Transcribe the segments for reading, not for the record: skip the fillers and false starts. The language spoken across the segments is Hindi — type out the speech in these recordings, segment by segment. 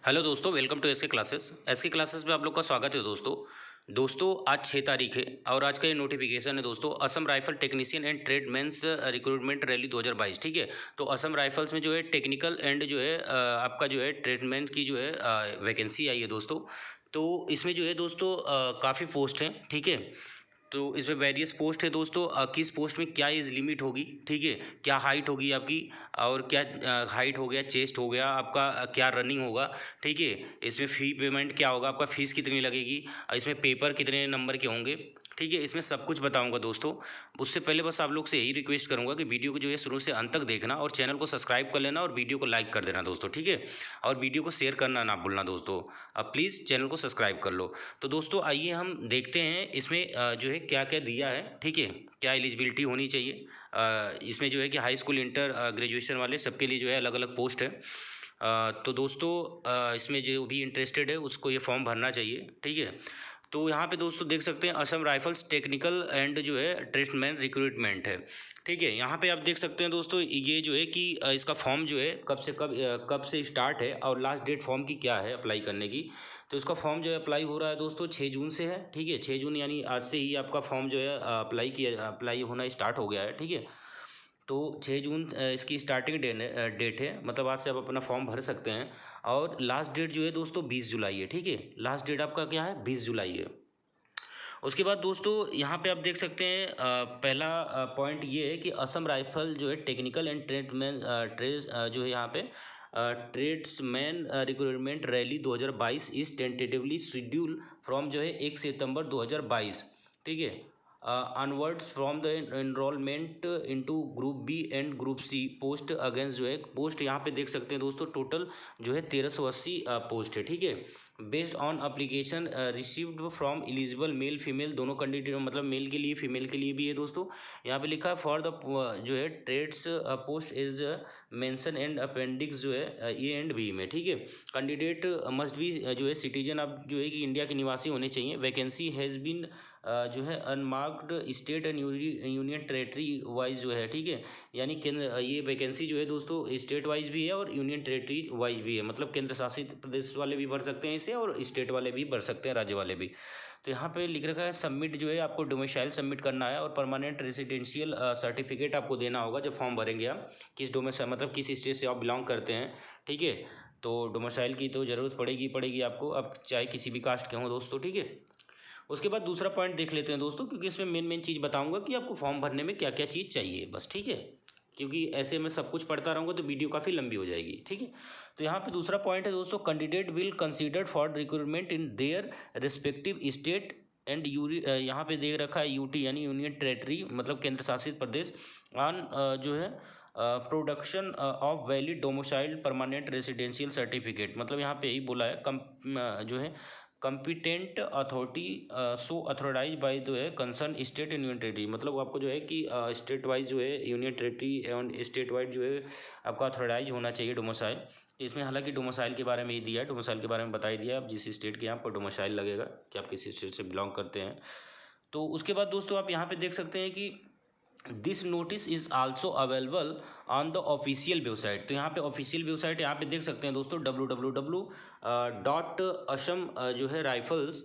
हेलो दोस्तों, welcome to SK classes. SK classes में आप लोग का स्वागत है दोस्तों। आज 6 तारीख है और आज का ये नोटिफिकेशन है दोस्तों, Assam rifle technician and tradesmen recruitment rally 2022। ठीक है, तो असम राइफल्स में जो है टेक्निकल एंड जो है आपका जो है ट्रेडमेंट की जो है वैकेंसी आई है दोस्तों। तो इसमें जो है दोस्तों काफ़ी पोस्ट हैं। ठीक है, तो इसमें वेरियस पोस्ट है दोस्तों। किस पोस्ट में क्या एज लिमिट होगी, ठीक है, क्या हाइट होगी आपकी, और क्या हाइट हो गया, चेस्ट हो गया आपका, क्या रनिंग होगा, ठीक है। इसमें फ़ी पेमेंट क्या होगा, आपका फ़ीस कितनी लगेगी, इसमें पेपर कितने नंबर के होंगे, ठीक है, इसमें सब कुछ बताऊंगा दोस्तों। उससे पहले बस आप लोग से यही रिक्वेस्ट करूंगा कि वीडियो को जो है शुरू से अंत तक देखना और चैनल को सब्सक्राइब कर लेना और वीडियो को लाइक कर देना दोस्तों, ठीक है। और वीडियो को शेयर करना ना भूलना दोस्तों। अब प्लीज़ चैनल को सब्सक्राइब कर लो। तो दोस्तों आइए हम देखते हैं इसमें जो है क्या क्या दिया है, ठीक है, क्या एलिजिबिलिटी होनी चाहिए। इसमें जो है कि हाई स्कूल, इंटर, ग्रेजुएशन वाले सबके लिए जो है अलग अलग पोस्ट है। तो दोस्तों इसमें जो भी इंटरेस्टेड है उसको ये फॉर्म भरना चाहिए, ठीक है। तो यहाँ पे दोस्तों देख सकते हैं असम राइफल्स टेक्निकल एंड जो है ट्रेडमैन रिक्रूटमेंट है, ठीक है। यहाँ पे आप देख सकते हैं दोस्तों, ये जो है कि इसका फॉर्म जो है कब से स्टार्ट है और लास्ट डेट फॉर्म की क्या है अप्लाई करने की। तो इसका फॉर्म जो है अप्लाई हो रहा है दोस्तों 6 जून से है, ठीक है। 6 जून यानी आज से ही आपका फॉर्म जो है अप्लाई होना स्टार्ट हो गया है, ठीक है। तो 6 जून इसकी स्टार्टिंग डेट है, मतलब आज से आप अपना फॉर्म भर सकते हैं। और लास्ट डेट जो है दोस्तों 20 जुलाई है, ठीक है। लास्ट डेट आपका क्या है, 20 जुलाई है। उसके बाद दोस्तों यहाँ पे आप देख सकते हैं पहला पॉइंट ये है कि असम राइफल जो है टेक्निकल एंड ट्रेडमैन जो है यहाँ पे tradesman recruitment rally 2022 is tentatively schedule from जो है 1 सितंबर 2022, ठीक है, onwards from the enrolment into group B and group C post against जो है पोस्ट यहाँ पे देख सकते हैं दोस्तों, टोटल जो है 1380 पोस्ट है, ठीक है। Based on application received from eligible male female दोनों कैंडिडेट, मतलब मेल के लिए फीमेल के लिए भी है दोस्तों। यहाँ पे लिखा है फॉर द जो है trades post is mention and appendix जो है ए एंड बी में, ठीक है। कैंडिडेट मस्ट बी जो है सिटीजन अब जो है कि इंडिया के निवासी होने चाहिए। वैकेंसी हैज़ बीन जो है unmarked state and union territory wise जो है, ठीक है। यानी केंद्र ये वैकेंसी जो है दोस्तों स्टेट वाइज भी है और यूनियन टेरेटरी वाइज भी है, मतलब केंद्र शासित प्रदेश वाले भी भर सकते हैं इसे और स्टेट वाले भी भर सकते हैं, राज्य वाले भी। तो यहाँ पे लिख रखा है सबमिट जो है आपको डोमिसाइल सबमिट करना है और परमानेंट रेसिडेंशियल सर्टिफिकेट आपको देना होगा जब फॉर्म भरेंगे आप, किस डोमिसाइल मतलब किस स्टेट से आप बिलोंग करते हैं, ठीक है। तो डोमिसाइल की तो ज़रूरत पड़ेगी आपको, अब चाहे किसी भी कास्ट के हों दोस्तों, ठीक है। उसके बाद दूसरा पॉइंट देख लेते हैं दोस्तों, क्योंकि इसमें मेन चीज़ बताऊंगा कि आपको फॉर्म भरने में क्या क्या चीज़ चाहिए बस, ठीक है। क्योंकि ऐसे मैं सब कुछ पढ़ता रहूँगा तो वीडियो काफ़ी लंबी हो जाएगी, ठीक है। तो यहाँ पे दूसरा पॉइंट है दोस्तों, candidate will considered for recruitment in their respective state and यहाँ पे दे रखा है यूटी यानी यूनियन टेरेटरी, मतलब केंद्र शासित प्रदेश, ऑन जो है production of valid domiciled permanent residential certificate, मतलब यहाँ पे यही बोला है जो है competent authority so authorise by जो है concern state and union territory, मतलब आपको जो है कि स्टेट वाइज जो है यूनियन टेरेटरी एवं स्टेट वाइज जो है आपका अथोराइज होना चाहिए डोमिसाइल। इसमें हालांकि डोमिसाइल के बारे में ही दिया है, डोमिसाइल के बारे में बता ही दिया, आप जिस स्टेट के यहाँ पर डोमिसाइल लगेगा कि आप किस स्टेट से बिलोंग करते हैं। तो उसके बाद दोस्तों आप यहाँ पे देख सकते हैं कि this notice is also available on the official website. तो यहाँ पे ऑफिशियल वेबसाइट यहाँ पे देख सकते हैं दोस्तों www डॉट असम जो है राइफल्स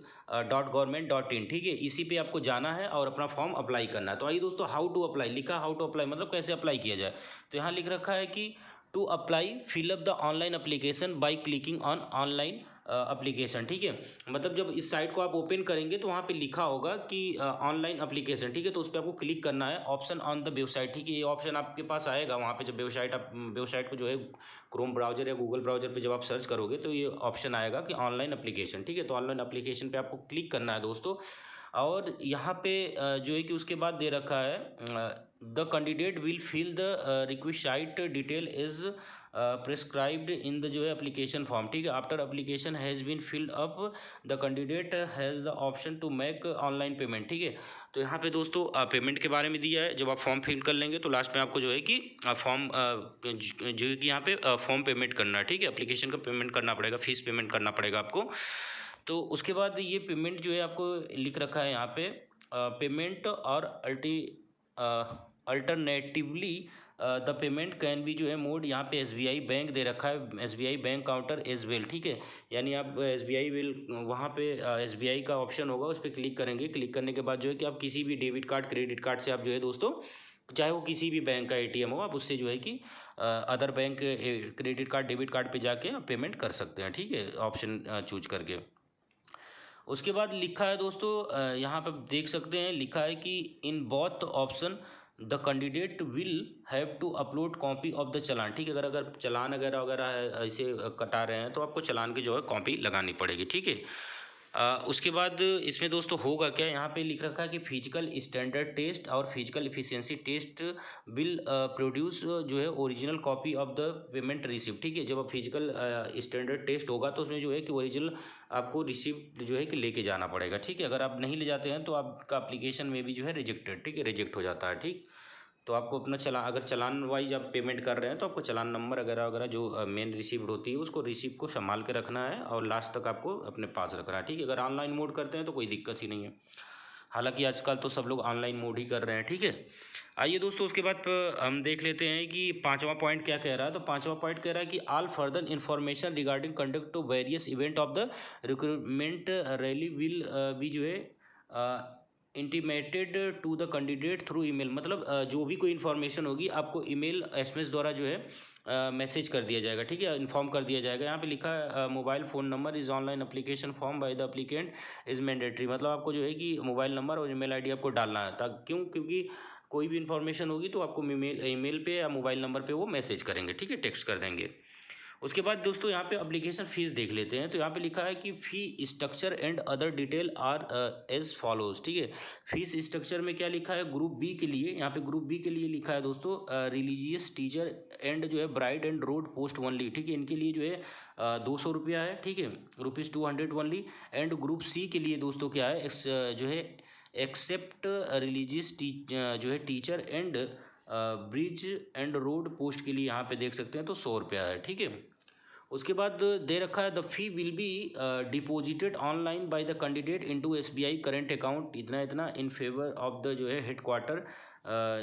.gov.in, ठीक है। इसी पे आपको जाना है और अपना फॉर्म अप्लाई करना है। तो आइए दोस्तों, हाउ टू अप्लाई लिखा, हाउ टू अप्लाई मतलब कैसे अप्लाई किया जाए। तो यहाँ लिख रखा है कि to apply fill up the online application by clicking on online application, ठीक है। मतलब जब इस साइट को आप ओपन करेंगे तो वहाँ पे लिखा होगा कि ऑनलाइन अप्लीकेशन, ठीक है। तो उस पर आपको क्लिक करना है, ऑप्शन ऑन द वेबसाइट, ठीक है। ये ऑप्शन आपके पास आएगा वहाँ पे जब वेबसाइट को जो है क्रोम ब्राउजर या गूगल ब्राउजर पे जब आप सर्च करोगे तो ये ऑप्शन आएगा कि ऑनलाइन अप्लीकेशन, ठीक है। तो ऑनलाइन अप्लीकेशन पे आपको क्लिक करना है दोस्तों। और यहाँ पे जो है कि उसके बाद दे रखा है the candidate will fill the requisite detail is prescribed in the जो है एप्लीकेशन फॉर्म, ठीक है। After application has been filled up the candidate has the option to make online payment, ठीक है। तो यहाँ पे दोस्तों पेमेंट के बारे में दिया है, जब आप फॉर्म फिल कर लेंगे तो लास्ट में आपको जो है कि फॉर्म जो है कि यहाँ पे फॉर्म पेमेंट करना है, ठीक है। एप्लीकेशन का पेमेंट करना पड़ेगा, फीस पेमेंट करना पड़ेगा आपको। तो उसके बाद ये पेमेंट जो है आपको लिख रखा है यहाँ पे पेमेंट और alternatively the payment can be जो है मोड, यहाँ पे SBI बैंक दे रखा है, SBI bank counter as well, ठीक है। यानी आप SBI विल, वहाँ पे SBI का ऑप्शन होगा, उस पर क्लिक करेंगे। क्लिक करने के बाद जो है कि आप किसी भी डेबिट कार्ड क्रेडिट कार्ड से आप जो है दोस्तों, चाहे वो किसी भी बैंक का ATM हो, आप उससे जो है कि other bank credit card debit card पे जाके आप पेमेंट कर सकते हैं, ठीक है, ऑप्शन चूज करके। उसके बाद लिखा है दोस्तों, यहाँ पर देख सकते हैं, लिखा है कि in both option the candidate will have to upload copy of the challan, ठीक है। अगर चालान वगैरह वगैरह ऐसे कटा रहे हैं तो आपको चालान की जो है कॉपी लगानी पड़ेगी, ठीक है। उसके बाद इसमें दोस्तों होगा क्या, यहाँ पे लिख रखा है कि फिजिकल स्टैंडर्ड टेस्ट और physical efficiency test will produce जो है original copy of the payment receipt, ठीक है। जब फिजिकल स्टैंडर्ड टेस्ट होगा तो उसमें जो है कि ओरिजिनल आपको रिसिप्ट जो है कि लेके जाना पड़ेगा, ठीक है। अगर आप नहीं ले जाते हैं तो आपका एप्लीकेशन में भी जो है रिजेक्टेड, ठीक है, रिजेक्ट हो जाता है, ठीक। तो आपको अपना अगर चालान वाइज आप पेमेंट कर रहे हैं तो आपको चालान नंबर वगैरह वगैरह जो मेन रिसीप्ट होती है उसको रिसीप्ट को संभाल के रखना है और लास्ट तक आपको अपने पास रखना है, ठीक है। अगर ऑनलाइन मोड करते हैं तो कोई दिक्कत ही नहीं है, हालांकि आजकल तो सब लोग ऑनलाइन मोड ही कर रहे हैं, ठीक है। आइए दोस्तों, उसके बाद हम देख लेते हैं कि पांचवा पॉइंट क्या कह रहा है। तो पांचवा पॉइंट कह रहा है कि all further information regarding conduct to various event of the recruitment rally will be जो है intimated to the candidate through email, मतलब जो भी कोई इन्फॉर्मेशन होगी आपको ईमेल SMS द्वारा जो है मैसेज कर दिया जाएगा, ठीक है, इन्फॉर्म कर दिया जाएगा। यहाँ पे लिखा है mobile phone number is online application form by the applicant is mandatory, मतलब आपको जो है कि मोबाइल नंबर और ईमेल ID आपको डालना है, क्योंकि कोई भी इन्फॉर्मेशन होगी तो आपको ईमेल पे या मोबाइल नंबर पे वो मैसेज करेंगे, ठीक है, टेक्स्ट कर देंगे। उसके बाद दोस्तों यहाँ पे एप्लीकेशन फ़ीस देख लेते हैं। तो यहाँ पे लिखा है कि fee structure and other detail are as follows, ठीक है। फीस स्ट्रक्चर में क्या लिखा है, ग्रुप बी के लिए, यहाँ पे ग्रुप बी के लिए लिखा है दोस्तों रिलीजियस टीचर एंड जो है bride and road post only, ठीक है, इनके लिए जो है 200 रुपया है, ठीक है, ₹200 ओनली। एंड ग्रुप सी के लिए दोस्तों क्या है, जो है एक्सेप्ट रिलीजियस जो है teacher and bridge and road post के लिए यहाँ पे देख सकते हैं तो 100 रुपया है, ठीक है। उसके बाद दे रखा है the fee will be deposited online bye the candidate into SBI current account इतना इतना इन फेवर ऑफ द जो है हेडक्वार्टर,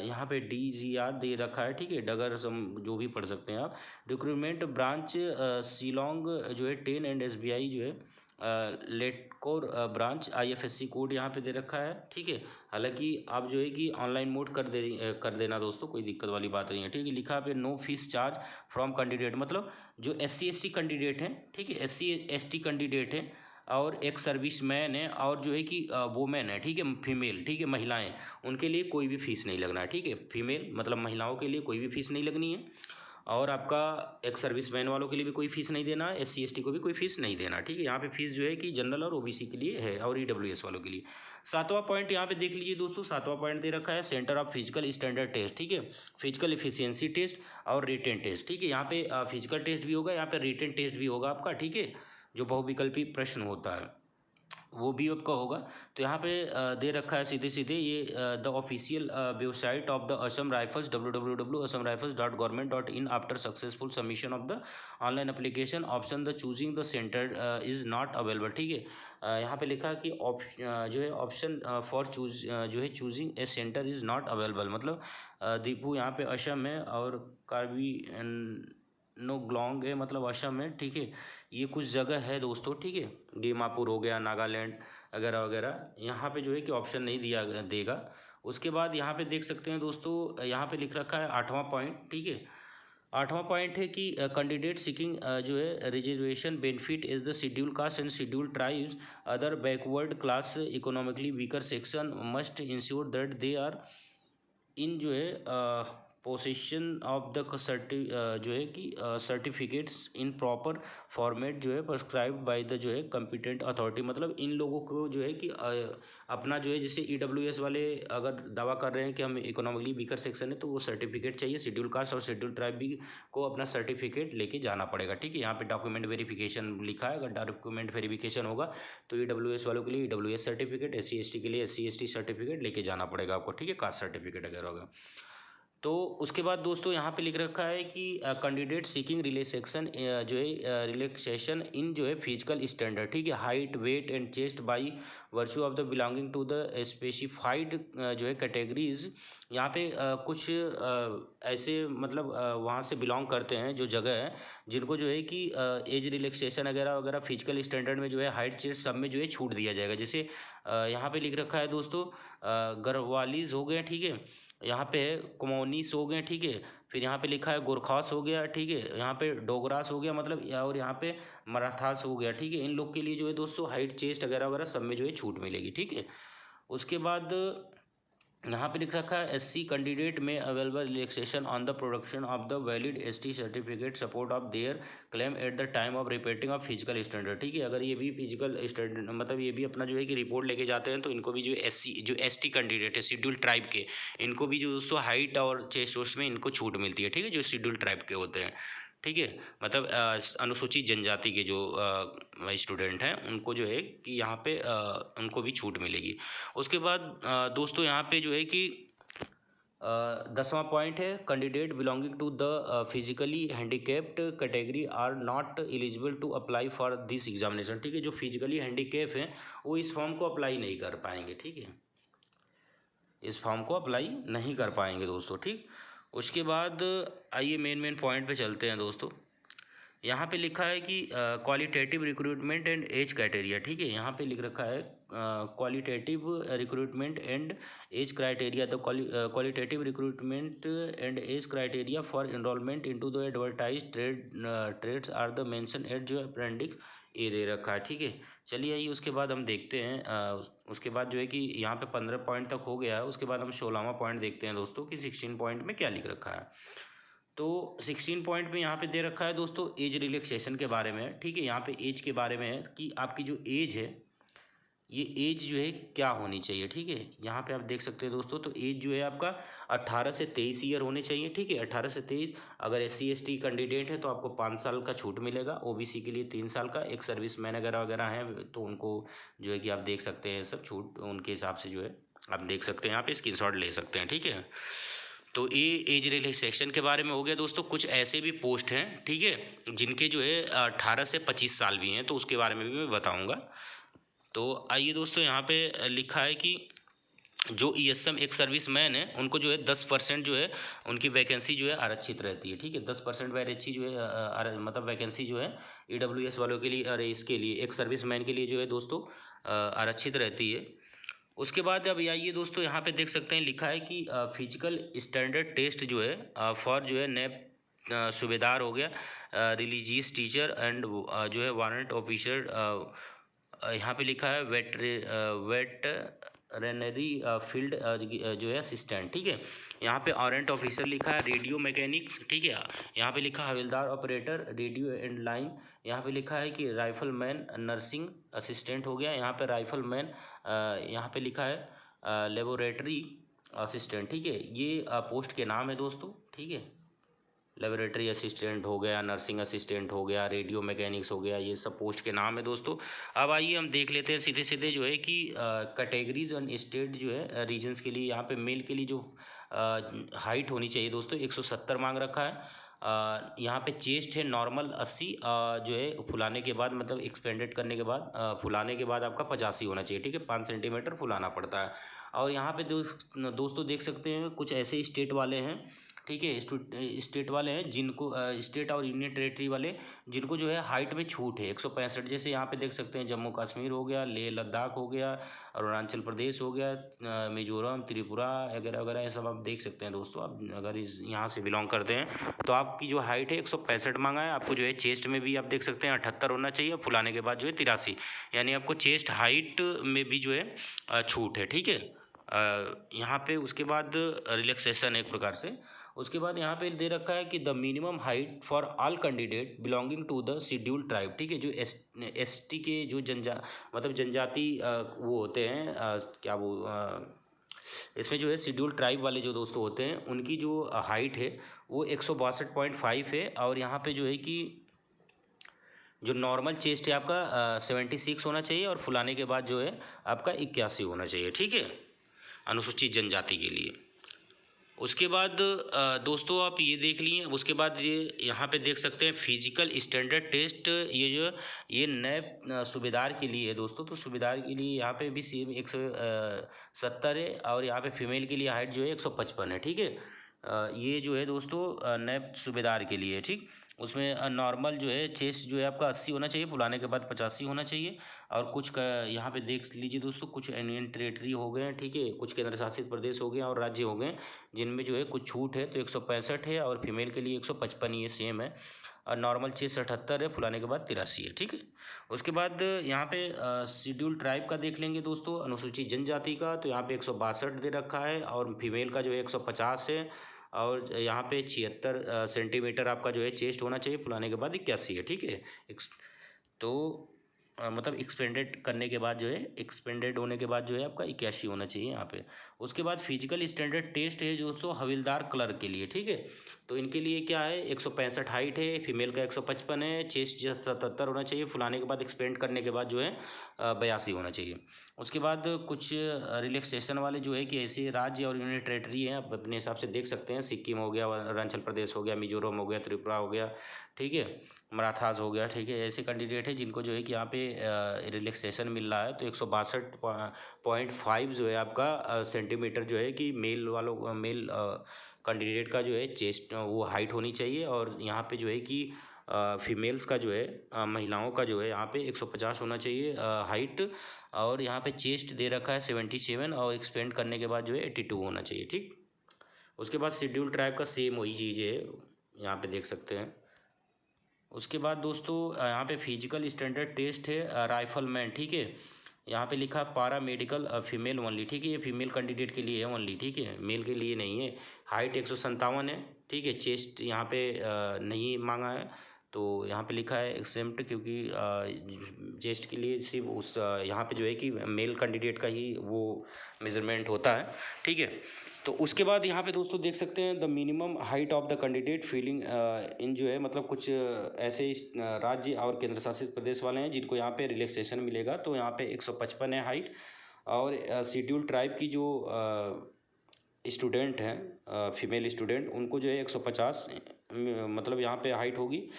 यहाँ पे DGR दे रखा है, ठीक है, डगर सम जो भी पढ़ सकते हैं आप। रिक्रूटमेंट ब्रांच शिलोंग जो है 10 एंड SBI जो है लेटकोर ब्रांच IFSC कोड यहाँ पे दे रखा है, ठीक है। हालांकि आप जो है कि ऑनलाइन मोड कर देना दोस्तों, कोई दिक्कत वाली बात नहीं है, ठीक है। लिखा पे no fees charge from candidate, मतलब जो SC ST कैंडिडेट हैं, ठीक है, SC ST कैंडिडेट हैं और एक सर्विस मैन है और जो है कि वोमेन है, ठीक है, फीमेल, ठीक है, महिलाएं, उनके लिए कोई भी फीस नहीं लगना है, ठीक है। फीमेल मतलब महिलाओं के लिए कोई भी फीस नहीं लगनी है और आपका एक सर्विस मैन वालों के लिए भी कोई फीस नहीं देना है, SC ST को भी कोई फीस नहीं देना, ठीक है। यहाँ पे फीस जो है कि जनरल और OBC के लिए है और EWS वालों के लिए। सातवां पॉइंट यहाँ पे देख लीजिए दोस्तों, सातवां पॉइंट दे रखा है centre of physical standard test, ठीक है, फिजिकल इफिशियंसी टेस्ट और रिटेन टेस्ट, ठीक है। यहाँ पे फिजिकल टेस्ट भी होगा, यहाँ पे रिटेन टेस्ट भी होगा आपका, ठीक है, जो बहुविकल्पी प्रश्न होता है वो भी आपका होगा। तो यहाँ पे दे रखा है सीधे सीधे ये the official website of the Assam rifles www.assamrifles.government.in after successful submission of the online application option the choosing the centre is not available, ठीक है। यहाँ पे लिखा है कि जो है ऑप्शन फॉर चूज जो है choosing a centre is not available, मतलब दीपू यहाँ पे असम है और कार्बी नोग्लोंग है, मतलब असम है, ठीक है। ये कुछ जगह है दोस्तों, ठीक है, दीमापुर हो गया, नागालैंड वगैरह वगैरह, यहाँ पे जो है कि ऑप्शन नहीं दिया देगा। उसके बाद यहाँ पे देख सकते हैं दोस्तों, यहाँ पे लिख रखा है आठवां पॉइंट, ठीक है। आठवां पॉइंट है कि कैंडिडेट सीकिंग जो है reservation benefit is the schedule caste and schedule tribes other backward class economically weaker section must ensure that they are in जो है पोसेशन ऑफ द जो है कि सर्टिफिकेट्स इन प्रॉपर फॉर्मेट जो है प्रिस्क्राइब्ड बाय द जो है कॉम्पिटेंट अथॉरिटी, मतलब इन लोगों को जो है कि अपना जो है जैसे EWS वाले अगर दावा कर रहे हैं कि हम इकोनॉमिकली वीकर सेक्शन है तो वो सर्टिफिकेट चाहिए, शेड्यूल कास्ट और शेड्यूल ट्राइब भी को अपना सर्टिफिकेट लेके जाना पड़ेगा, ठीक है। यहाँ पे डॉक्यूमेंट वेरिफिकेशन लिखा है, अगर डॉक्यूमेंट वेरिफिकेशन होगा तो EWS वालों के लिए EWS सर्टिफिकेट, SC ST के लिए SC ST सर्टिफिकेट लेके जाना पड़ेगा आपको, ठीक है, कास्ट सर्टिफिकेट अगर होगा। तो उसके बाद दोस्तों यहाँ पे लिख रखा है कि कैंडिडेट सीकिंग रिलैक्सेशन जो है रिलैक्सेशन इन जो है फिजिकल स्टैंडर्ड, ठीक है, height weight and chest by virtue of the belonging to the specified जो है कैटेगरीज। यहाँ पे कुछ ऐसे मतलब वहाँ से बिलोंग करते हैं जो जगह है जिनको जो है कि एज रिलैक्सेशन वगैरह वगैरह फिजिकल स्टैंडर्ड में जो है हाइट चेस्ट सब में जो है छूट दिया जाएगा। जैसे यहाँ पे लिख रखा है दोस्तों गढ़वालीज हो गए, ठीक है, यहाँ पे है कुमौनीस हो गए, ठीक है, फिर यहाँ पे लिखा है गोरखास हो गया, ठीक है, यहाँ पे डोगरास हो गया मतलब और यहाँ पे मराठास हो गया, ठीक है। इन लोग के लिए जो है दोस्तों हाइट चेस्ट वगैरह वगैरह सब में जो है छूट मिलेगी, ठीक है। उसके बाद यहाँ पे लिख रखा है एससी कैंडिडेट में available relaxation on the production of the valid ST certificate support of their claim at the time of reporting of physical standard, ठीक है। अगर ये भी फिजिकल स्टैंडर्ड मतलब ये भी अपना जो है कि रिपोर्ट लेके जाते हैं तो इनको भी जो एससी जो एसटी कैंडिडेट है शेड्यूल ट्राइब के, इनको भी जो दोस्तों हाइट और चेस्ट में इनको छूट मिलती है, ठीक है, जो शेड्यूल ट्राइब के होते हैं, ठीक है, मतलब अनुसूचित जनजाति के जो स्टूडेंट हैं उनको जो है कि यहाँ पे उनको भी छूट मिलेगी। उसके बाद दोस्तों यहाँ पे जो है कि 10वां पॉइंट है candidate belonging to the physically handicapped category are not eligible to apply for this examination, ठीक है, जो फिजिकली हैंडीकैप हैं वो इस फॉर्म को अप्लाई नहीं कर पाएंगे, ठीक है, इस फॉर्म को अप्लाई नहीं कर पाएंगे दोस्तों, ठीक। उसके बाद आइए मेन पॉइंट पे चलते हैं दोस्तों। यहाँ पे लिखा है कि qualitative recruitment and age criteria, ठीक है, यहाँ पे लिख रखा है qualitative recruitment and age criteria the qualitative recruitment and age criteria for enrolment into the advertise trades are the mention at जो अपेंडिक्स ए दे रखा है, ठीक है। चलिए आइए उसके बाद हम देखते हैं उसके बाद जो है कि यहाँ पे 15 पॉइंट तक हो गया है। उसके बाद हम 16वां पॉइंट देखते हैं दोस्तों कि 16 पॉइंट में क्या लिख रखा है। तो 16 पॉइंट में यहाँ पे दे रखा है दोस्तों एज रिलैक्सेशन के बारे में, ठीक है। यहाँ पे एज के बारे में है कि आपकी जो एज है ये एज जो है क्या होनी चाहिए, ठीक है। यहाँ पे आप देख सकते हैं दोस्तों, तो एज जो है आपका 18 से 23 ईयर होने चाहिए, ठीक है, 18 से 23। अगर SC ST कैंडिडेट है तो आपको 5 साल का छूट मिलेगा, OBC के लिए 3 साल का, एक सर्विस मैन वगैरह वगैरह हैं तो उनको जो है कि आप देख सकते हैं सब छूट उनके हिसाब से जो है आप देख सकते हैं, यहाँ पे स्क्रीनशॉट ले सकते हैं, ठीक है। तो ये एज रिलैक्सेशन के बारे में हो गया दोस्तों। कुछ ऐसे भी पोस्ट हैं, ठीक है, जिनके जो है 18 से 25 साल भी हैं, तो उसके बारे में भी मैं बताऊंगा। तो आइए दोस्तों यहाँ पे लिखा है कि जो ESM एक सर्विस मैन है उनको जो है 10% जो है उनकी वैकेंसी जो है आरक्षित रहती है, ठीक है। 10% वैकेंसी जो है मतलब वैकेंसी जो है EWS वालों के लिए, अरे इसके लिए एक सर्विस मैन के लिए जो है दोस्तों आरक्षित रहती है। उसके बाद अब आइए दोस्तों यहाँ पे देख सकते हैं लिखा है कि फिजिकल स्टैंडर्ड टेस्ट जो है फॉर जो है नैब सूबेदार हो गया, रिलीजियस टीचर एंड जो है वारंट ऑफिसर, यहाँ पे लिखा है वेटरनरी फील्ड जो है असिस्टेंट, ठीक है। यहाँ पे वारंट ऑफिसर लिखा है, रेडियो मैकेनिक्स, ठीक है। यहाँ पे लिखा है हवलदार ऑपरेटर रेडियो एंड लाइन। यहाँ पे लिखा है कि राइफलमैन नर्सिंग असिस्टेंट हो गया। यहाँ पे राइफलमैन यहाँ पे लिखा है लेबोरेटरी असिस्टेंट, ठीक है। ये पोस्ट के नाम है दोस्तों, ठीक है। लेबोरेटरी असिस्टेंट हो गया, नर्सिंग असिस्टेंट हो गया, रेडियो मैकेनिक्स हो गया, ये सब पोस्ट के नाम है दोस्तों। अब आइए हम देख लेते हैं सीधे सीधे जो है कि कैटेगरीज और स्टेट जो है रीजन्स के लिए। यहाँ पे मेल के लिए जो हाइट होनी चाहिए दोस्तों 170 मांग रखा है। यहाँ पे चेस्ट है नॉर्मल 80, जो है फुलाने के बाद मतलब एक्सपेंडेड करने के बाद फुलाने के बाद आपका 85 होना चाहिए, ठीक है, 5 सेंटीमीटर फुलाना पड़ता है। और यहाँ पे दोस्तों देख सकते हैं कुछ ऐसे स्टेट वाले हैं, ठीक है, स्टेट वाले हैं जिनको स्टेट और यूनियन टेरेटरी वाले जिनको जो है हाइट में छूट है 165। जैसे यहाँ पे देख सकते हैं जम्मू कश्मीर हो गया, लेह लद्दाख हो गया, अरुणाचल प्रदेश हो गया, मिजोरम, त्रिपुरा वगैरह वगैरह, ये सब आप देख सकते हैं दोस्तों। आप अगर इस यहाँ से बिलोंग करते हैं तो आपकी जो हाइट है 165 मांगा है। आपको जो है चेस्ट में भी आप देख सकते हैं 78 होना चाहिए, फुलाने के बाद जो है 83, यानी आपको चेस्ट हाइट में भी जो है छूट है, ठीक है। यहाँ पे उसके बाद रिलैक्सेशन एक प्रकार से। उसके बाद यहाँ पे दे रखा है कि the minimum height for all candidate belonging to the schedule tribe, ठीक है, जो ST के जो मतलब जनजाति वो होते हैं क्या वो इसमें जो है शेड्यूल ट्राइब वाले जो दोस्तों होते हैं उनकी जो हाइट है वो 162.5 है। और यहाँ पे जो है कि जो नॉर्मल चेस्ट है आपका 76 होना चाहिए और फुलाने के बाद जो है आपका 81 होना चाहिए, ठीक है, अनुसूचित जनजाति के लिए। उसके बाद दोस्तों आप ये देख लिए, उसके बाद ये यहाँ पे देख सकते हैं फिजिकल स्टैंडर्ड टेस्ट, ये जो ये नए सूबेदार के लिए है दोस्तों। तो सूबेदार के लिए यहाँ पे भी सेम 170 है, और यहाँ पे फीमेल के लिए हाइट जो है 155 है, ठीक है। ये जो है दोस्तों नए सूबेदार के लिए, ठीक। उसमें नॉर्मल जो है चेस्ट जो है आपका 80 होना चाहिए, फुलाने के बाद 85 होना चाहिए। और कुछ का यहाँ पे देख लीजिए दोस्तों, कुछ यूनियन टेरेटरी हो गए हैं, ठीक है, कुछ केंद्र शासित प्रदेश हो गए और राज्य हो गए जिनमें जो है कुछ छूट है, तो 165 है, और फीमेल के लिए 155, ये सेम है। और नॉर्मल चेस्ट 78 है, फुलाने के बाद 83 है, ठीक है। उसके बाद यहाँ पे शेड्यूल ट्राइब का देख लेंगे दोस्तों, अनुसूचित जनजाति का। तो यहाँ पे 162 दे रखा है, और फीमेल का जो है 150 है, और यहाँ पे 76 सेंटीमीटर आपका जो है चेस्ट होना चाहिए, फुलाने के बाद 81 है, ठीक है। तो मतलब एक्सपेंडेड करने के बाद जो है, एक्सपेंडेड होने के बाद जो है आपका 81 होना चाहिए यहाँ पे। उसके बाद फिजिकल स्टैंडर्ड टेस्ट है दोस्तों हवलदार क्लर्क के लिए, ठीक है। तो इनके लिए क्या है, 165 हाइट है, फीमेल का 155 है, चेस्ट जो 77 होना चाहिए, फुलाने के बाद एक्सपेंड करने के बाद जो है 82 होना चाहिए। उसके बाद कुछ रिलैक्सेशन वाले जो है कि ऐसे राज्य और यूनियन टेरेटरी हैं, आप अपने हिसाब से देख सकते हैं। सिक्किम हो गया, अरुणाचल प्रदेश हो गया, मिजोरम हो गया, त्रिपुरा हो गया, ठीक है, मराठास हो गया, ठीक है। ऐसे कैंडिडेट हैं जिनको जो है कि यहाँ पे रिलैक्सेशन मिल रहा है। तो 162.5 जो है आपका सेंटीमीटर जो है कि मेल कैंडिडेट का जो है चेस्ट वो हाइट होनी चाहिए। और यहाँ पे जो है कि फीमेल्स का जो है महिलाओं का जो है यहाँ पे 150 होना चाहिए हाइट। और यहाँ पे चेस्ट दे रखा है 77, और एक्सपेंड करने के बाद जो है 82 होना चाहिए, ठीक। उसके बाद शेड्यूल ट्राइब का सेम वही चीज़ है, यहाँ पे देख सकते हैं। उसके बाद दोस्तों यहाँ पे फिजिकल स्टैंडर्ड टेस्ट है राइफलमैन, ठीक है। यहाँ पे लिखा पारा मेडिकल फीमेल ओनली, ठीक है। ये फीमेल कैंडिडेट के लिए है ओनली, ठीक है, मेल के लिए नहीं है। हाइट 157 है, ठीक है। चेस्ट यहाँ पे नहीं मांगा है, तो यहाँ पे लिखा है एक्सेम्प्ट, क्योंकि चेस्ट के लिए सिर्फ उस यहाँ पे जो है कि मेल कैंडिडेट का ही वो मेजरमेंट होता है, ठीक है। तो उसके बाद यहाँ पे दोस्तों देख सकते हैं the minimum height of the candidate feeling in जो है, मतलब कुछ ऐसे राज्य और केंद्र शासित प्रदेश वाले हैं जिनको यहाँ पे रिलैक्सेशन मिलेगा। तो यहाँ पे 155 है हाइट। और शेड्यूल ट्राइब की जो स्टूडेंट हैं फीमेल स्टूडेंट, उनको जो है 150 मतलब यहाँ पे हाइट होगी।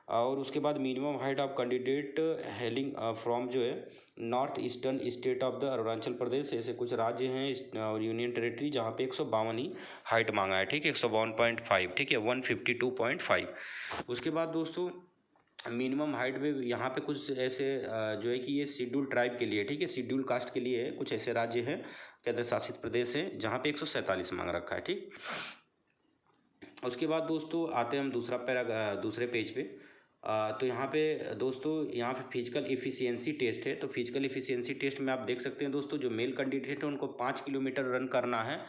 और उसके बाद minimum height of candidate hailing from जो है north eastern state of the Arunachal Pradesh, ऐसे कुछ राज्य हैं और यूनियन टेरेटरी जहाँ पे 152 ही हाइट मांगा है, ठीक है, 152.5, ठीक है, 152.5। उसके बाद दोस्तों मिनिमम हाइट में यहाँ पे कुछ ऐसे जो है कि ये शेड्यूल ट्राइब के लिए, ठीक है, शेड्यूल कास्ट के लिए है। कुछ ऐसे राज्य हैं, केंद्र शासित प्रदेश हैं, जहाँ पे 147 मांग रखा है, ठीक। उसके बाद दोस्तों आते हैं हम दूसरे पेज पे। तो यहाँ पे दोस्तों यहाँ पे फिजिकल एफिशिएंसी टेस्ट है। तो फिजिकल एफिशिएंसी टेस्ट में आप देख सकते हैं दोस्तों, जो मेल कैंडिडेट है उनको 5 किलोमीटर रन करना है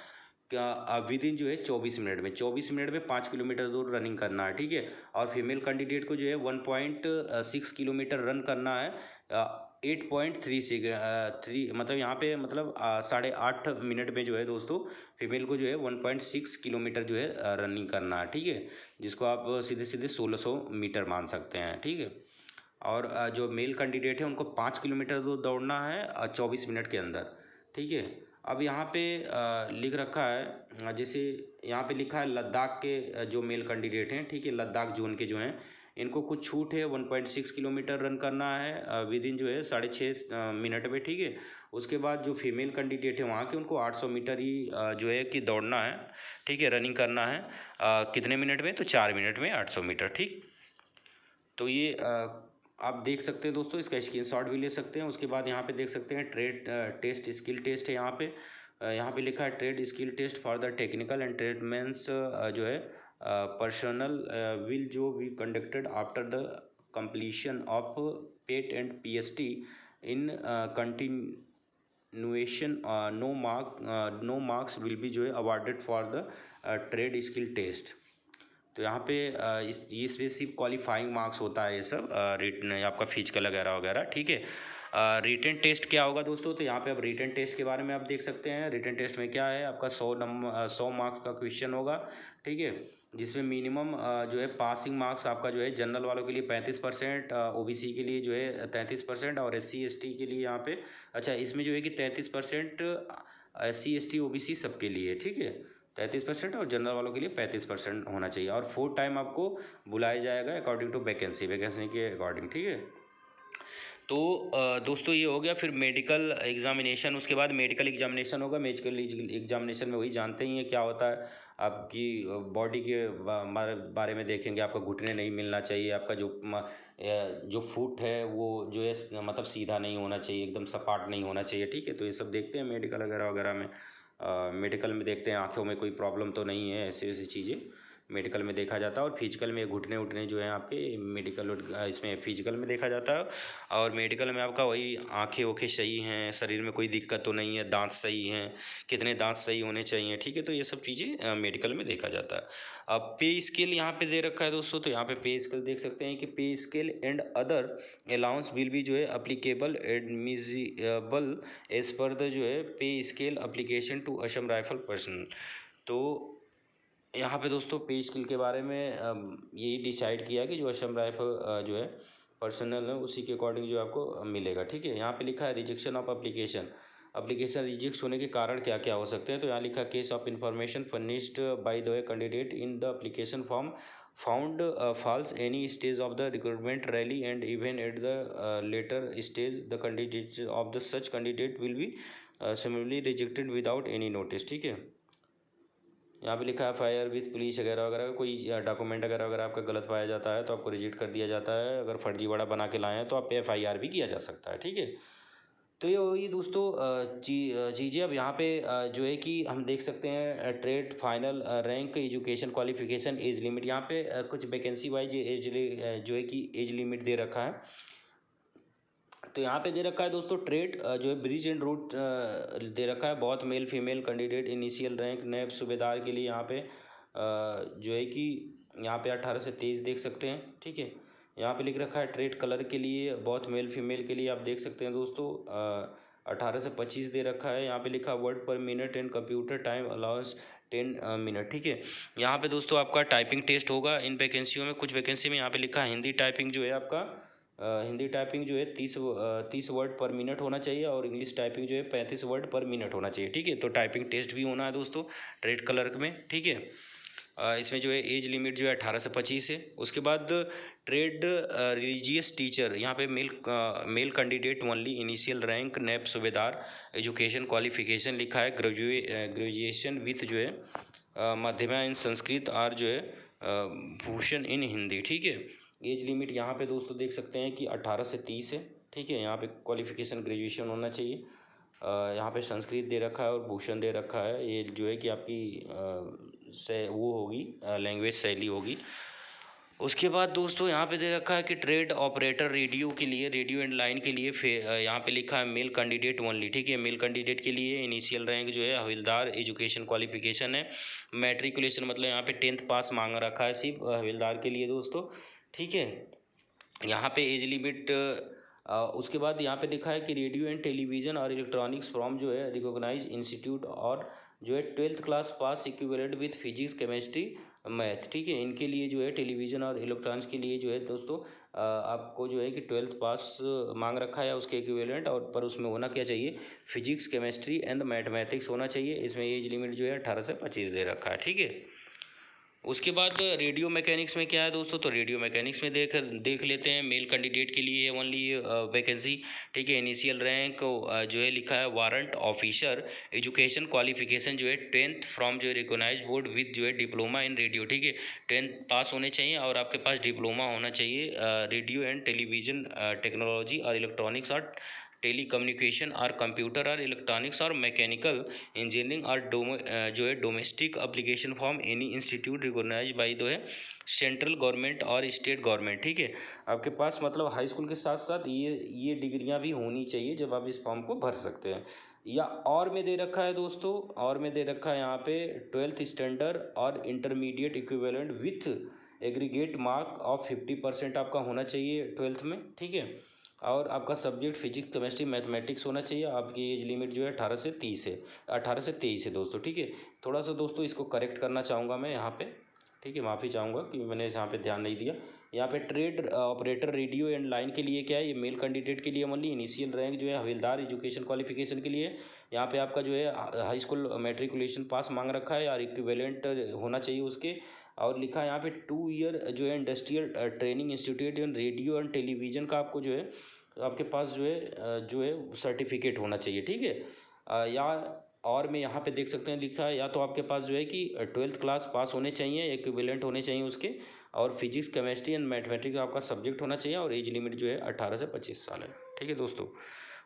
क्या विद इन जो है 24 मिनट में, 24 मिनट में 5 किलोमीटर दूर रनिंग करना है, ठीक है। और फीमेल कैंडिडेट को जो है 1.6 किलोमीटर रन करना है 8.3 मतलब यहाँ पे मतलब 8.5 मिनट में जो है दोस्तों फीमेल को जो है 1.6 किलोमीटर जो है रनिंग करना है, ठीक है, जिसको आप सीधे सीधे 1600 मीटर मान सकते हैं, ठीक है। और जो मेल कैंडिडेट है उनको 5 किलोमीटर दूर दौड़ना है 24 मिनट के अंदर, ठीक है। अब यहाँ पे लिख रखा है, जैसे यहाँ पे लिखा है लद्दाख के जो मेल कैंडिडेट हैं, ठीक है, लद्दाख जोन के जो हैं, इनको कुछ छूट है 1.6 किलोमीटर रन करना है विद इन जो है 6.5 मिनट में, ठीक है। उसके बाद जो फीमेल कैंडिडेट है वहाँ के उनको 800 मीटर ही जो है कि दौड़ना है, ठीक है, रनिंग करना है कितने मिनट में, तो 4 मिनट में 800 मीटर, ठीक। तो ये आप देख सकते हैं दोस्तों, इसका स्क्रीनशॉट भी ले सकते हैं। उसके बाद यहाँ पे देख सकते हैं ट्रेड टेस्ट स्किल टेस्ट है। यहाँ पे लिखा है trade skill test for the technical and tradesmen जो है पर्सनल विल जो be conducted after the completion of PET and PST in continuation no marks will be जो है awarded for the trade skill test. तो यहाँ पे इसमें सिर्फ क्वालिफाइंग मार्क्स होता है, ये सब रिटन आपका फिजिकल वगैरह वगैरह, ठीक है। रिटन टेस्ट क्या होगा दोस्तों, तो यहाँ पे अब रिटन टेस्ट के बारे में आप देख सकते हैं। रिटन टेस्ट में क्या है, आपका 100 मार्क्स का क्वेश्चन होगा, ठीक है, जिसमें मिनिमम जो है पासिंग मार्क्स आपका जो है जनरल वालों के लिए 35%, ओबीसी के लिए जो है 33%, और SC ST के लिए यहाँ पे अच्छा इसमें जो है कि 33% SC ST OBC सबके लिए, ठीक है, 33% और जनरल वालों के लिए 35% होना चाहिए। और 4 टाइम आपको बुलाया जाएगा अकॉर्डिंग टू वैकेंसी के अकॉर्डिंग, ठीक है। तो दोस्तों ये हो गया। फिर मेडिकल एग्जामिनेशन, उसके बाद मेडिकल एग्जामिनेशन होगा। मेडिकल एग्जामिनेशन में वही जानते ही हैं क्या होता है, आपकी बॉडी के बारे में देखेंगे। आपका घुटने नहीं मिलना चाहिए, आपका जो फुट है वो जो है मतलब सीधा नहीं होना चाहिए, एकदम सपाट नहीं होना चाहिए, ठीक है। तो ये सब देखते हैं मेडिकल वगैरह वगैरह में। मेडिकल में देखते हैं आँखों में कोई प्रॉब्लम तो नहीं है, ऐसी ऐसी चीज़ें मेडिकल में देखा जाता है। और फिजिकल में घुटने उठने जो हैं आपके मेडिकल इसमें फिजिकल में देखा जाता है। और मेडिकल में आपका वही आँखें ओखें सही हैं, शरीर में कोई दिक्कत तो नहीं है, दांत सही हैं, कितने दांत सही होने चाहिए, ठीक है। तो ये सब चीज़ें मेडिकल में देखा जाता है। अब पे स्केल यहाँ पे दे रखा है दोस्तों, तो यहाँ पे पे स्केल देख सकते हैं कि pay scale and other allowance will be जो है applicable admissible as per the जो है pay scale application to Assam rifle personal. तो यहाँ पे दोस्तों पे स्केल के बारे में यही डिसाइड किया कि जो असम राइफल जो है पर्सनल है उसी के अकॉर्डिंग जो आपको मिलेगा, ठीक है। यहाँ पे लिखा है रिजेक्शन ऑफ एप्लीकेशन रिजेक्ट होने के कारण क्या क्या हो सकते हैं। तो यहाँ लिखा case of information furnished by the candidate in the application form found false any stage of the recruitment rally and even at the later stage the candidate of the such candidate will be similarly rejected without any notice, ठीक है। यहाँ पे लिखा है फायर विथ पुलिस वगैरह वगैरह, कोई डॉक्यूमेंट वगैरह अगर आपका गलत पाया जाता है तो आपको रिजेक्ट कर दिया जाता है। अगर फर्जीवाड़ा बना के लाए हैं तो आप पे FIR भी किया जा सकता है, ठीक है। तो ये वही दोस्तों चीज़ें। अब यहाँ पे जो है कि हम देख सकते हैं trade final rank education qualification age limit. यहाँ पे कुछ वैकेंसी वाइज एज जो है कि एज लिमिट दे रखा है। तो यहाँ पे दे रखा है दोस्तों ट्रेड जो है ब्रिज एंड रूट दे रखा है। बहुत male female candidate initial rank Naib Subedar के लिए यहाँ पे जो है कि यहाँ पे 18 से 23 देख सकते हैं, ठीक है। यहाँ पे लिख रखा है ट्रेड कलर के लिए बहुत मेल फीमेल के लिए आप देख सकते हैं दोस्तों 18 से 25 दे रखा है। यहाँ पे लिखा वर्ड पर minute and computer time allowance 10 minute, ठीक है। यहाँ पे दोस्तों आपका टाइपिंग टेस्ट होगा इन वैकेंसियों में। कुछ वैकेंसी में यहाँ पे लिखा है हिंदी टाइपिंग जो है आपका हिंदी टाइपिंग जो है 30 वर्ड पर मिनट होना चाहिए और इंग्लिश टाइपिंग जो है 35 वर्ड पर मिनट होना चाहिए, ठीक है। तो टाइपिंग टेस्ट भी होना है दोस्तों ट्रेड क्लर्क में, ठीक है। इसमें जो है एज लिमिट जो है 18 से 25 है। उसके बाद ट्रेड रिलीजियस टीचर, यहाँ पे male candidate only initial rank Naib Subedar education qualification लिखा है ग्रेजुएशन विथ जो है मध्यमा इन संस्कृत और जो है भूषण इन हिंदी, ठीक है। एज लिमिट यहाँ पे दोस्तों देख सकते हैं कि 18 से 30 है, ठीक है। यहाँ पे क्वालिफिकेशन ग्रेजुएशन होना चाहिए। यहाँ पे संस्कृत दे रखा है और भूषण दे रखा है। ये जो है कि आपकी से वो होगी लैंग्वेज शैली होगी। उसके बाद दोस्तों यहाँ पे दे रखा है कि ट्रेड ऑपरेटर रेडियो के लिए, रेडियो एंड लाइन के लिए यहाँ पे लिखा है मेल कैंडिडेट ओनली, ठीक है। मेल कैंडिडेट के लिए इनिशियल रैंक जो है हविलदार एजुकेशन क्वालिफिकेशन है मैट्रिकुलेशन, मतलब यहाँ पे 10th पास मांग रखा है सिर्फ हविलदार के लिए दोस्तों, ठीक है। यहाँ पे एज लिमिट उसके बाद यहाँ पे लिखा है कि रेडियो एंड टेलीविज़न और इलेक्ट्रॉनिक्स फ्रॉम जो है रिकॉग्नाइज इंस्टीट्यूट और जो है 12th class pass equivalent with physics chemistry math, ठीक है। इनके लिए जो है टेलीविज़न और इलेक्ट्रॉनिक्स के लिए जो है दोस्तों आपको जो है कि 12th पास मांग रखा है उसके इक्विवेलेंट, और पर उसमें होना क्या चाहिए फिजिक्स केमिस्ट्री एंड मैथमेटिक्स होना चाहिए। इसमें एज लिमिट जो है 18 से 25 दे रखा है, ठीक है। उसके बाद रेडियो मैकेनिक्स में क्या है दोस्तों, तो रेडियो मैकेनिक्स में देख लेते हैं। मेल कैंडिडेट के लिए ओनली वैकेंसी, ठीक है। इनिशियल रैंक जो है लिखा है वारंट ऑफिसर एजुकेशन क्वालिफिकेशन जो है 10th फ्रॉम जो है रिकॉग्नाइज बोर्ड विद जो है डिप्लोमा इन रेडियो, ठीक है। 10th पास होने चाहिए और आपके पास डिप्लोमा होना चाहिए रेडियो एंड टेलीविज़न टेक्नोलॉजी और इलेक्ट्रॉनिक्स और टेलीकम्युनिकेशन और कंप्यूटर और इलेक्ट्रॉनिक्स और मैकेनिकल इंजीनियरिंग और जो है domestic application form any institute recognise by जो है सेंट्रल गवर्नमेंट और स्टेट गवर्नमेंट, ठीक है। आपके पास मतलब हाई स्कूल के साथ साथ ये डिग्रियां भी होनी चाहिए जब आप इस फॉर्म को भर सकते हैं। या और में दे रखा है दोस्तों, और में दे रखा है यहाँ पे 12th स्टैंडर्ड और intermediate equivalent with aggregate mark of 50% आपका होना चाहिए 12th में, ठीक है। और आपका सब्जेक्ट फिजिक्स केमिस्ट्री मैथमेटिक्स होना चाहिए। आपकी एज लिमिट जो है 18 से 30 है, 18 से 23 है दोस्तों, ठीक है। थोड़ा सा दोस्तों इसको करेक्ट करना चाहूँगा मैं यहाँ पे, ठीक है। माफ़ी चाहूँगा कि मैंने यहाँ पे ध्यान नहीं दिया। यहाँ पे trade operator radio and line के लिए क्या है, ये मेल कैंडिडेट के लिए ओनली। इनिशियल रैंक जो है हविलदार एजुकेशन क्वालिफिकेशन के लिए यहाँ पे आपका जो है हाई स्कूल मैट्रिकुलेशन पास मांग रखा है और इक्विवेलेंट होना चाहिए उसके। और लिखा है यहाँ पे 2 ईयर जो है industrial training institute and radio and television का आपको जो है आपके पास जो है सर्टिफिकेट होना चाहिए, ठीक है। या और मैं यहाँ पे देख सकते हैं लिखा है, या तो आपके पास जो है कि 12th क्लास पास होने चाहिए, इक्विवेलेंट होने चाहिए उसके, और फिजिक्स केमिस्ट्री एंड मैथमेटिक्स आपका सब्जेक्ट होना चाहिए, और एज लिमिट जो है 18 से 25 साल है, ठीक है दोस्तों।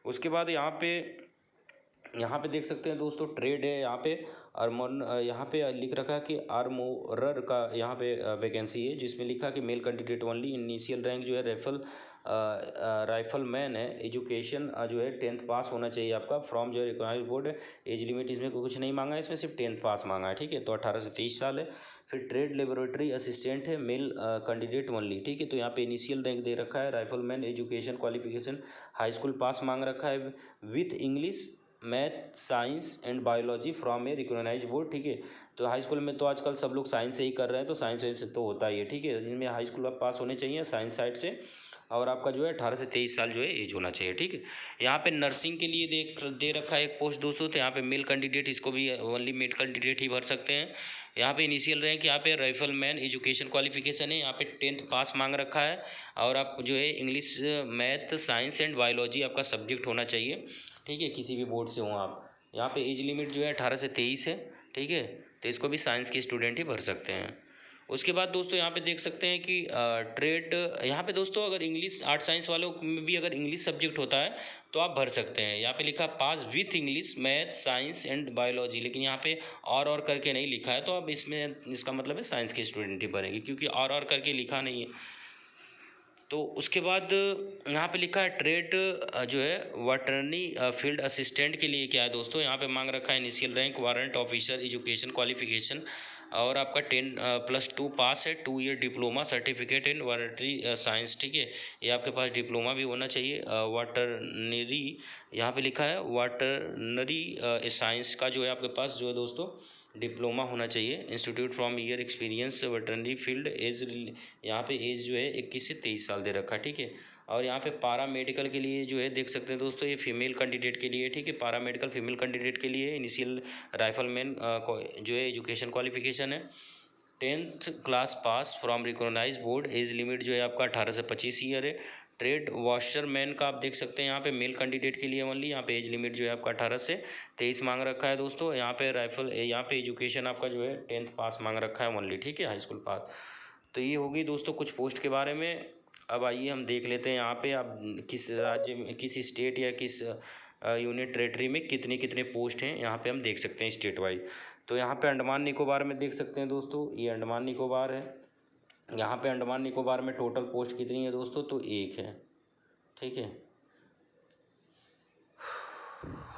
उसके बाद यहाँ पे देख सकते हैं दोस्तों ट्रेड है यहाँ पे। आर्मोर यहाँ पे लिख रखा है कि आर्मोरर का यहाँ पे वैकेंसी है, जिसमें लिखा कि mail candidate only. Initial rank जो है राइफलमैन है। एजुकेशन जो है 10th पास होना चाहिए आपका फ्रॉम जो है रिकॉग्नाइज्ड बोर्ड। एज लिमिट इसमें कुछ नहीं मांगा है, इसमें सिर्फ 10th पास मांगा है, ठीक है। तो 18 से 23 साल है। फिर ट्रेड लेबोरेटरी असिस्टेंट है, मेल कैंडिडेट ओनली, ठीक है। तो यहाँ पे इनिशियल रैंक दे रखा है rifleman, education qualification high school pass मांग रखा है with English math science and biology from a recognised board, ठीक है। तो हाई स्कूल में तो आजकल सब लोग साइंस से ही कर रहे हैं, तो साइंस से तो होता ही है, ठीक है। इनमें हाई स्कूल आप पास होने चाहिए साइंस साइड से, और आपका जो है 18 से 23 साल जो है एज होना चाहिए, ठीक है। यहाँ पे नर्सिंग के लिए दे रखा है एक पोस्ट दोस्तों, तो यहाँ पे मेल कैंडिडेट, इसको भी ओनली मेल कैंडिडेट ही भर सकते हैं। यहाँ पे इनिशियल रैंक यहाँ पे राइफलमैन एजुकेशन क्वालिफिकेशन है, यहाँ पे 10th पास मांग रखा है, और आप जो है English math science and biology आपका सब्जेक्ट होना चाहिए, ठीक है, किसी भी बोर्ड से हो आप। यहाँ पे एज लिमिट जो है 18 से 23 है, ठीक है। तो इसको भी साइंस के स्टूडेंट ही भर सकते हैं। उसके बाद दोस्तों यहाँ पे देख सकते हैं कि ट्रेड, यहाँ पे दोस्तों अगर इंग्लिश आर्ट साइंस वालों में भी अगर इंग्लिश सब्जेक्ट होता है तो आप भर सकते हैं। यहाँ पे लिखा pass with English math science and biology, लेकिन यहाँ पे और करके नहीं लिखा है, तो अब इसमें इसका मतलब है साइंस के स्टूडेंट ही भरेंगे, क्योंकि और करके लिखा नहीं है। तो उसके बाद यहाँ पे लिखा है ट्रेड जो है वेटरनरी फील्ड असिस्टेंट के लिए क्या है दोस्तों, यहाँ पे मांग रखा है initial rank warrant officer education qualification, और आपका 10+2 पास है, 2 year diploma certificate in veterinary science, ठीक है। ये आपके पास डिप्लोमा भी होना चाहिए। वाटरनरी यहाँ पे लिखा है वाटरनरी साइंस का जो है आपके पास जो है दोस्तों डिप्लोमा होना चाहिए। Institute from year experience veterinary field age, यहाँ पे एज जो है 21 से 23 साल दे रखा है, ठीक है। और यहाँ पे पारा मेडिकल के लिए जो है देख सकते हैं दोस्तों, ये फीमेल कैंडिडेट के लिए, ठीक है। पारा मेडिकल फीमेल कैंडिडेट के लिए इनिशियल राइफलमैन जो है एजुकेशन क्वालिफिकेशन है 10th class pass from recognised board. Age limit जो है आपका 18 से 25 ईयर है। ट्रेड वॉशरमैन का आप देख सकते हैं यहाँ पे मेल कैंडिडेट के लिए ओनली, यहाँ पे एज लिमिट जो है आपका 18 से 23 मांग रखा है दोस्तों। यहाँ पे यहाँ पे एजुकेशन आपका जो है 10th पास मांग रखा है ओनली, ठीक है, हाई स्कूल पास। तो ये होगी दोस्तों कुछ पोस्ट के बारे में। अब आइए हम देख लेते हैं यहाँ पे आप किस राज्य में, किस स्टेट या किस यूनियन टेरेटरी में कितने कितने पोस्ट हैं, यहाँ पे हम देख सकते हैं स्टेट वाइज। तो यहाँ पे अंडमान निकोबार में देख सकते हैं दोस्तों, ये अंडमान निकोबार है। यहाँ पे अंडमान निकोबार में टोटल पोस्ट कितनी है दोस्तों, तो 1 है, ठीक है।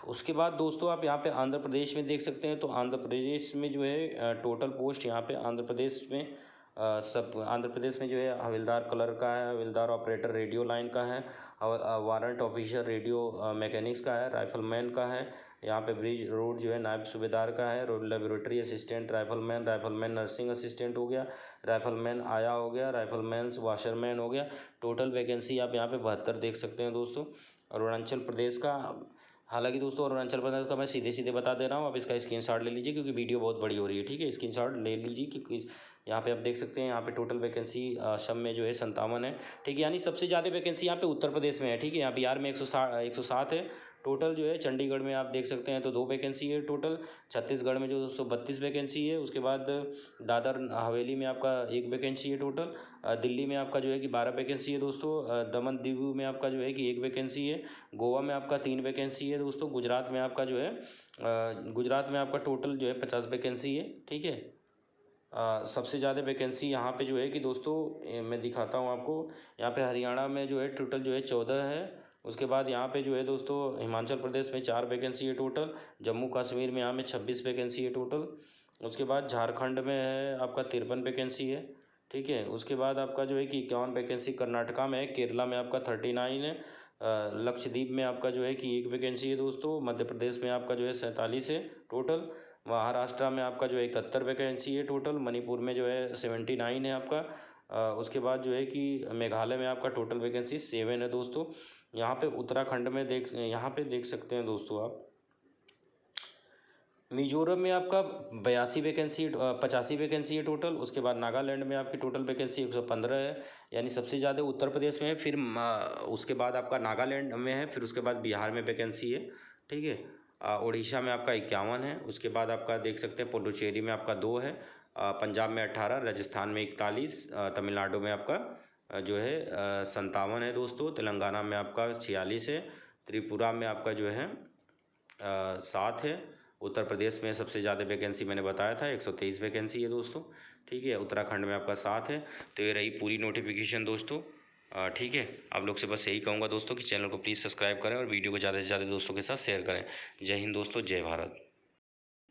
उसके बाद दोस्तों आप यहाँ पे आंध्र प्रदेश में देख सकते हैं, तो आंध्र प्रदेश में जो है टोटल पोस्ट यहाँ पे आंध्र प्रदेश में आंध्र प्रदेश में जो है हविलदार कलर का है, हविलदार ऑपरेटर रेडियो लाइन का है, और वारंट ऑफिसर रेडियो मैकेनिक्स का है, राइफलमैन का है। यहाँ पे ब्रिज रोड जो है नायब सूबेदार का है, road laboratory assistant rifleman nursing assistant हो गया, राइफलमैन आया हो गया, राइफलमैन वाशरमैन हो गया। टोटल वैकेंसी आप यहाँ पे 72 देख सकते हैं दोस्तों। अरुणाचल प्रदेश का, हालांकि दोस्तों अरुणाचल प्रदेश का मैं सीधे सीधे बता दे रहा हूँ, आप इसका स्क्रीनशॉट ले लीजिए क्योंकि वीडियो बहुत बड़ी हो रही है, ठीक है। स्क्रीनशॉट ले लीजिए क्योंकि यहाँ पे आप देख सकते हैं यहाँ पे टोटल वैकेंसी असम में जो है 57 है, ठीक है। यानी सबसे ज़्यादा वैकेंसी यहाँ पे उत्तर प्रदेश में है, ठीक है। यहाँ बिहार में 107 है टोटल जो है। चंडीगढ़ में आप देख सकते हैं तो 2 वैकेंसी है टोटल। छत्तीसगढ़ में जो दोस्तों 32 वैकेंसी है। उसके बाद दादर हवेली में आपका 1 वैकेंसी है टोटल। दिल्ली में आपका जो है कि 12 वैकेंसी है दोस्तों। दमन दीव में आपका जो है कि 1 वैकेंसी है। गोवा में आपका 3 वैकेंसी है दोस्तों। गुजरात में आपका जो है गुजरात में आपका टोटल जो है 50 वैकेंसी है, ठीक है। सबसे ज़्यादा वैकेंसी यहाँ पे जो है कि दोस्तों मैं दिखाता हूँ आपको। यहाँ पे हरियाणा में जो है टोटल जो है 14 है। उसके बाद यहाँ पे जो है दोस्तों हिमाचल प्रदेश में 4 वैकेंसी है टोटल। जम्मू कश्मीर में यहाँ में 26 वैकेंसी है टोटल। उसके बाद झारखंड में है आपका 53 वैकेंसी है, ठीक है। उसके बाद आपका जो है कि 51 वैकेंसी कर्नाटका में है। केरला में आपका 39 है। लक्षद्वीप में आपका जो है कि 1 वैकेंसी है दोस्तों। मध्य प्रदेश में आपका जो है 47 है टोटल। महाराष्ट्र में आपका जो है 71 वैकेंसी है टोटल। मणिपुर में जो है 79 है आपका। उसके बाद जो है कि मेघालय में आपका टोटल वैकेंसी 7 है दोस्तों। यहाँ पे उत्तराखंड में यहाँ पे देख सकते हैं दोस्तों आप, मिजोरम में आपका 82 वैकेंसी 85 वैकेंसी है टोटल। उसके बाद नागालैंड में आपकी टोटल वैकेंसी 115 है, यानी सबसे ज़्यादा उत्तर प्रदेश में है। फिर उसके बाद आपका नागालैंड में है, फिर उसके बाद बिहार में वैकेंसी है, ठीक है। उड़ीसा में आपका 51 है। उसके बाद आपका देख सकते हैं पुडुचेरी में आपका 2 है, पंजाब में 18, राजस्थान में 41, तमिलनाडु में आपका जो है 57 है दोस्तों, तेलंगाना में आपका 46 है, त्रिपुरा में आपका जो है 7 है। उत्तर प्रदेश में सबसे ज़्यादा वैकेंसी मैंने बताया था 123 वैकेंसी है दोस्तों, ठीक है। उत्तराखंड में आपका 7 है। तो ये रही पूरी नोटिफिकेशन दोस्तों, ठीक है। आप लोग से बस यही कहूँगा दोस्तों कि चैनल को प्लीज़ सब्सक्राइब करें और वीडियो को ज़्यादा से ज़्यादा दोस्तों के साथ शेयर करें। जय हिंद दोस्तों, जय भारत।